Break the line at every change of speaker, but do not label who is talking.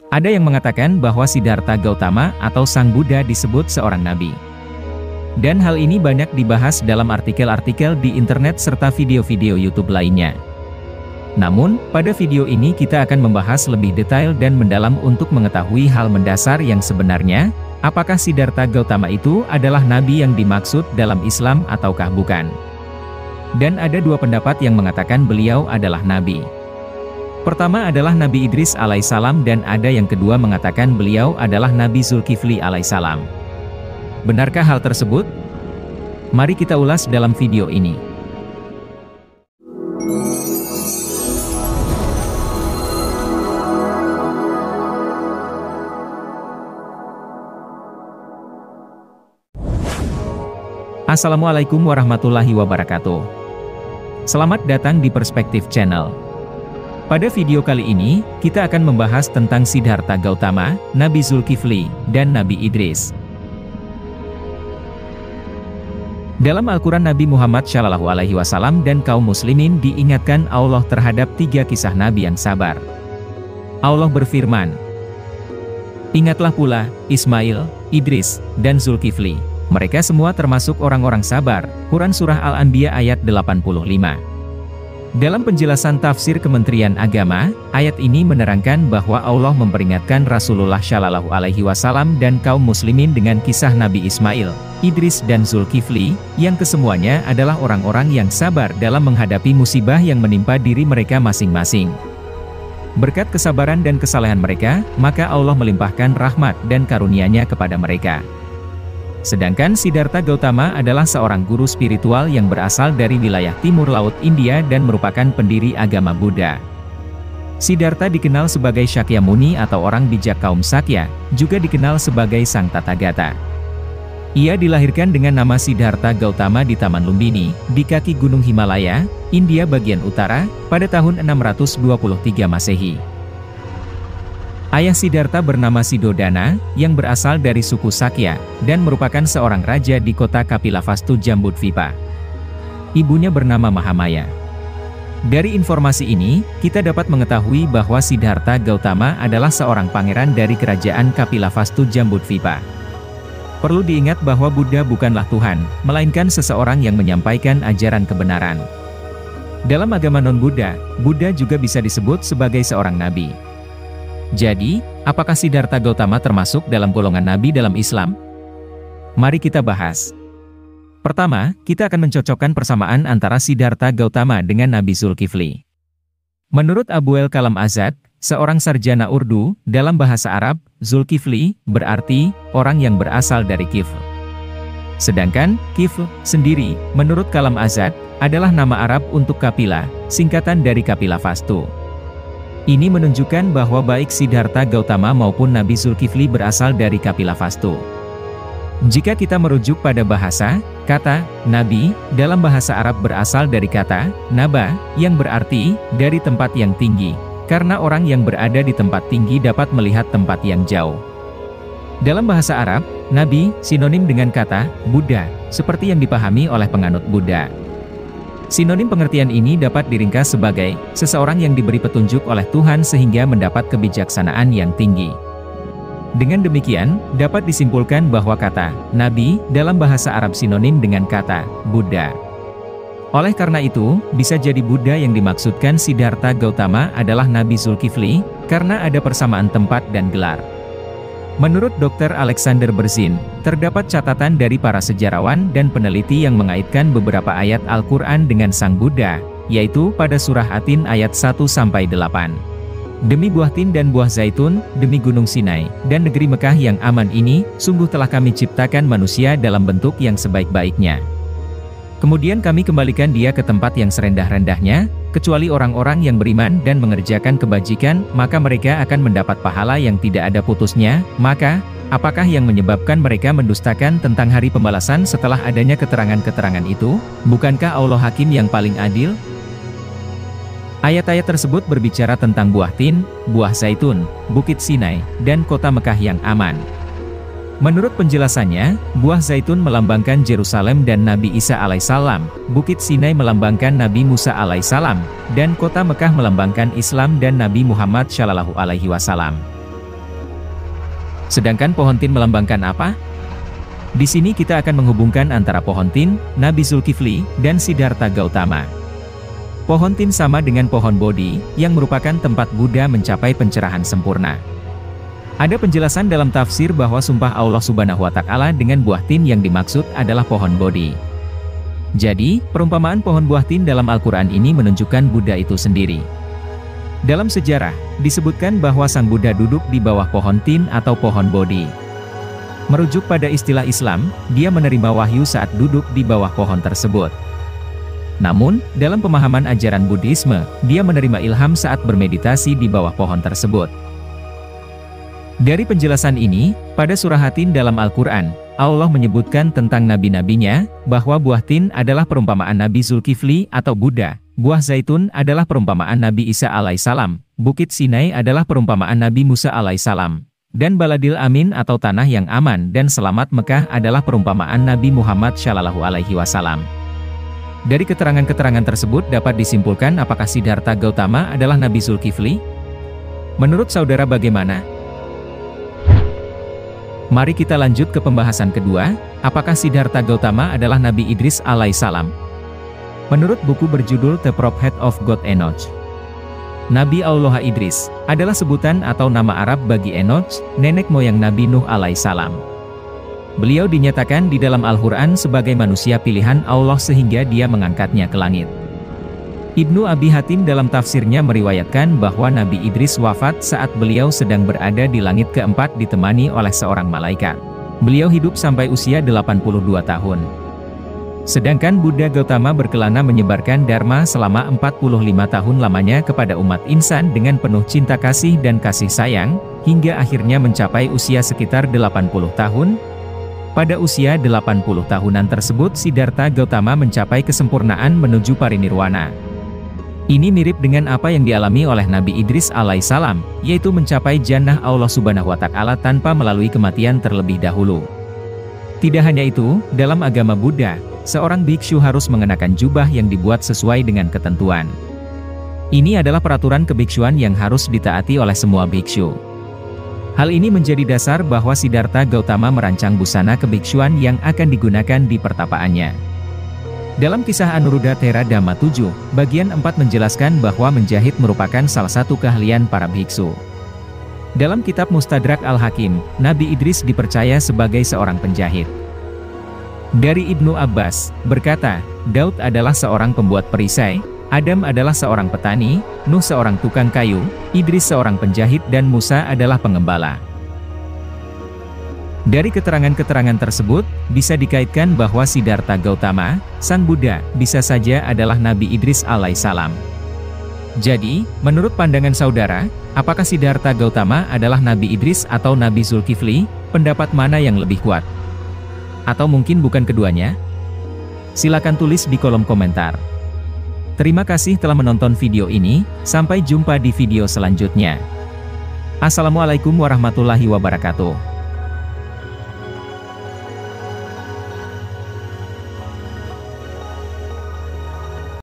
Ada yang mengatakan bahwa Siddhartha Gautama atau Sang Buddha disebut seorang nabi. Dan hal ini banyak dibahas dalam artikel-artikel di internet serta video-video YouTube lainnya. Namun, pada video ini kita akan membahas lebih detail dan mendalam untuk mengetahui hal mendasar yang sebenarnya, apakah Siddhartha Gautama itu adalah nabi yang dimaksud dalam Islam ataukah bukan. Dan ada dua pendapat yang mengatakan beliau adalah nabi. Pertama adalah Nabi Idris alaihissalam dan ada yang kedua mengatakan beliau adalah Nabi Zulkifli alaihissalam. Benarkah hal tersebut? Mari kita ulas dalam video ini. Assalamualaikum warahmatullahi wabarakatuh. Selamat datang di Perspektif Channel. Pada video kali ini, kita akan membahas tentang Siddhartha Gautama, Nabi Zulkifli, dan Nabi Idris. Dalam Al-Quran Nabi Muhammad SAW dan kaum muslimin diingatkan Allah terhadap 3 kisah Nabi yang sabar. Allah berfirman, "Ingatlah pula, Ismail, Idris, dan Zulkifli. Mereka semua termasuk orang-orang sabar." Quran Surah Al-Anbiya ayat 85. Dalam penjelasan tafsir Kementerian Agama, ayat ini menerangkan bahwa Allah memperingatkan Rasulullah SAW dan kaum muslimin dengan kisah Nabi Ismail, Idris dan Zulkifli, yang kesemuanya adalah orang-orang yang sabar dalam menghadapi musibah yang menimpa diri mereka masing-masing. Berkat kesabaran dan kesalehan mereka, maka Allah melimpahkan rahmat dan karunia-Nya kepada mereka. Sedangkan Siddhartha Gautama adalah seorang guru spiritual yang berasal dari wilayah timur laut India dan merupakan pendiri agama Buddha. Siddhartha dikenal sebagai Shakyamuni atau orang bijak kaum Sakya, juga dikenal sebagai Sang Tathagata. Ia dilahirkan dengan nama Siddhartha Gautama di Taman Lumbini, di kaki Gunung Himalaya, India bagian utara, pada tahun 623 Masehi. Ayah Siddhartha bernama Sidodana, yang berasal dari suku Sakya, dan merupakan seorang raja di kota Kapilavastu Jambudvipa. Ibunya bernama Mahamaya. Dari informasi ini, kita dapat mengetahui bahwa Siddhartha Gautama adalah seorang pangeran dari kerajaan Kapilavastu Jambudvipa. Perlu diingat bahwa Buddha bukanlah Tuhan, melainkan seseorang yang menyampaikan ajaran kebenaran. Dalam agama non-Buddha, Buddha juga bisa disebut sebagai seorang nabi. Jadi, apakah Siddhartha Gautama termasuk dalam golongan nabi dalam Islam? Mari kita bahas. Pertama, kita akan mencocokkan persamaan antara Siddhartha Gautama dengan Nabi Zulkifli. Menurut Abu'l Kalam Azad, seorang sarjana Urdu, dalam bahasa Arab, Zulkifli berarti orang yang berasal dari Kifl. Sedangkan Kifl sendiri, menurut Kalam Azad, adalah nama Arab untuk Kapila, singkatan dari Kapilavastu. Ini menunjukkan bahwa baik Siddhartha Gautama maupun Nabi Zulkifli berasal dari Kapilavastu. Jika kita merujuk pada bahasa, kata nabi dalam bahasa Arab berasal dari kata naba, yang berarti dari tempat yang tinggi, karena orang yang berada di tempat tinggi dapat melihat tempat yang jauh. Dalam bahasa Arab, nabi sinonim dengan kata Buddha, seperti yang dipahami oleh penganut Buddha. Sinonim pengertian ini dapat diringkas sebagai seseorang yang diberi petunjuk oleh Tuhan sehingga mendapat kebijaksanaan yang tinggi. Dengan demikian, dapat disimpulkan bahwa kata nabi dalam bahasa Arab sinonim dengan kata Buddha. Oleh karena itu, bisa jadi Buddha yang dimaksudkan Siddhartha Gautama adalah Nabi Zulkifli, karena ada persamaan tempat dan gelar. Menurut Dr. Alexander Berzin, terdapat catatan dari para sejarawan dan peneliti yang mengaitkan beberapa ayat Al-Quran dengan Sang Buddha, yaitu pada surah At-Tin ayat 1-8. "Demi buah tin dan buah zaitun, demi gunung Sinai, dan negeri Mekah yang aman ini, sungguh telah kami ciptakan manusia dalam bentuk yang sebaik-baiknya. Kemudian kami kembalikan dia ke tempat yang serendah-rendahnya, kecuali orang-orang yang beriman dan mengerjakan kebajikan, maka mereka akan mendapat pahala yang tidak ada putusnya. Maka, apakah yang menyebabkan mereka mendustakan tentang hari pembalasan setelah adanya keterangan-keterangan itu? Bukankah Allah Hakim yang paling adil?" Ayat-ayat tersebut berbicara tentang buah tin, buah zaitun, bukit Sinai, dan kota Mekah yang aman. Menurut penjelasannya, buah zaitun melambangkan Yerusalem dan Nabi Isa alaihissalam, bukit Sinai melambangkan Nabi Musa alaihissalam, dan kota Mekah melambangkan Islam dan Nabi Muhammad SAW. Sedangkan pohon tin melambangkan apa? Di sini kita akan menghubungkan antara pohon tin, Nabi Zulkifli, dan Siddhartha Gautama. Pohon tin sama dengan pohon Bodhi, yang merupakan tempat Buddha mencapai pencerahan sempurna. Ada penjelasan dalam tafsir bahwa sumpah Allah Subhanahu wa Ta'ala dengan buah tin yang dimaksud adalah pohon Bodhi. Jadi, perumpamaan pohon buah tin dalam Al-Quran ini menunjukkan Buddha itu sendiri. Dalam sejarah, disebutkan bahwa Sang Buddha duduk di bawah pohon tin atau pohon Bodhi. Merujuk pada istilah Islam, dia menerima wahyu saat duduk di bawah pohon tersebut. Namun, dalam pemahaman ajaran Buddhisme, dia menerima ilham saat bermeditasi di bawah pohon tersebut. Dari penjelasan ini, pada surah Yasin dalam Al-Quran, Allah menyebutkan tentang nabi-nabinya, bahwa buah tin adalah perumpamaan Nabi Zulkifli atau Buddha, buah zaitun adalah perumpamaan Nabi Isa alaihissalam, Bukit Sinai adalah perumpamaan Nabi Musa alaihissalam, dan Baladil Amin atau tanah yang aman dan selamat Mekah adalah perumpamaan Nabi Muhammad Shallallahu Alaihi Wasallam. Dari keterangan-keterangan tersebut dapat disimpulkan apakah Siddhartha Gautama adalah Nabi Zulkifli? Menurut saudara bagaimana? Mari kita lanjut ke pembahasan kedua, apakah Siddhartha Gautama adalah Nabi Idris alaihissalam? Menurut buku berjudul The Prophet of God Enoch, Nabi Allah Idris adalah sebutan atau nama Arab bagi Enoch, nenek moyang Nabi Nuh alaihissalam. Beliau dinyatakan di dalam Al-Quran sebagai manusia pilihan Allah sehingga dia mengangkatnya ke langit. Ibnu Abi Hatim dalam tafsirnya meriwayatkan bahwa Nabi Idris wafat saat beliau sedang berada di langit keempat ditemani oleh seorang malaikat. Beliau hidup sampai usia 82 tahun. Sedangkan Buddha Gautama berkelana menyebarkan Dharma selama 45 tahun lamanya kepada umat insan dengan penuh cinta kasih dan kasih sayang, hingga akhirnya mencapai usia sekitar 80 tahun. Pada usia 80 tahunan tersebut Siddhartha Gautama mencapai kesempurnaan menuju parinirwana. Ini mirip dengan apa yang dialami oleh Nabi Idris alaihissalam, yaitu mencapai jannah Allah Subhanahu wa Ta'ala tanpa melalui kematian terlebih dahulu. Tidak hanya itu, dalam agama Buddha, seorang biksu harus mengenakan jubah yang dibuat sesuai dengan ketentuan. Ini adalah peraturan kebiksuan yang harus ditaati oleh semua biksu. Hal ini menjadi dasar bahwa Siddhartha Gautama merancang busana kebiksuan yang akan digunakan di pertapaannya. Dalam kisah Anuruddha Thera Dhamma 7, bagian 4 menjelaskan bahwa menjahit merupakan salah satu keahlian para biksu. Dalam kitab Mustadrak Al-Hakim, Nabi Idris dipercaya sebagai seorang penjahit. Dari Ibnu Abbas, berkata, Daud adalah seorang pembuat perisai, Adam adalah seorang petani, Nuh seorang tukang kayu, Idris seorang penjahit dan Musa adalah pengembala. Dari keterangan-keterangan tersebut, bisa dikaitkan bahwa Siddhartha Gautama, Sang Buddha, bisa saja adalah Nabi Idris alaihissalam. Jadi, menurut pandangan saudara, apakah Siddhartha Gautama adalah Nabi Idris atau Nabi Zulkifli? Pendapat mana yang lebih kuat? Atau mungkin bukan keduanya? Silakan tulis di kolom komentar. Terima kasih telah menonton video ini, sampai jumpa di video selanjutnya. Assalamualaikum warahmatullahi wabarakatuh.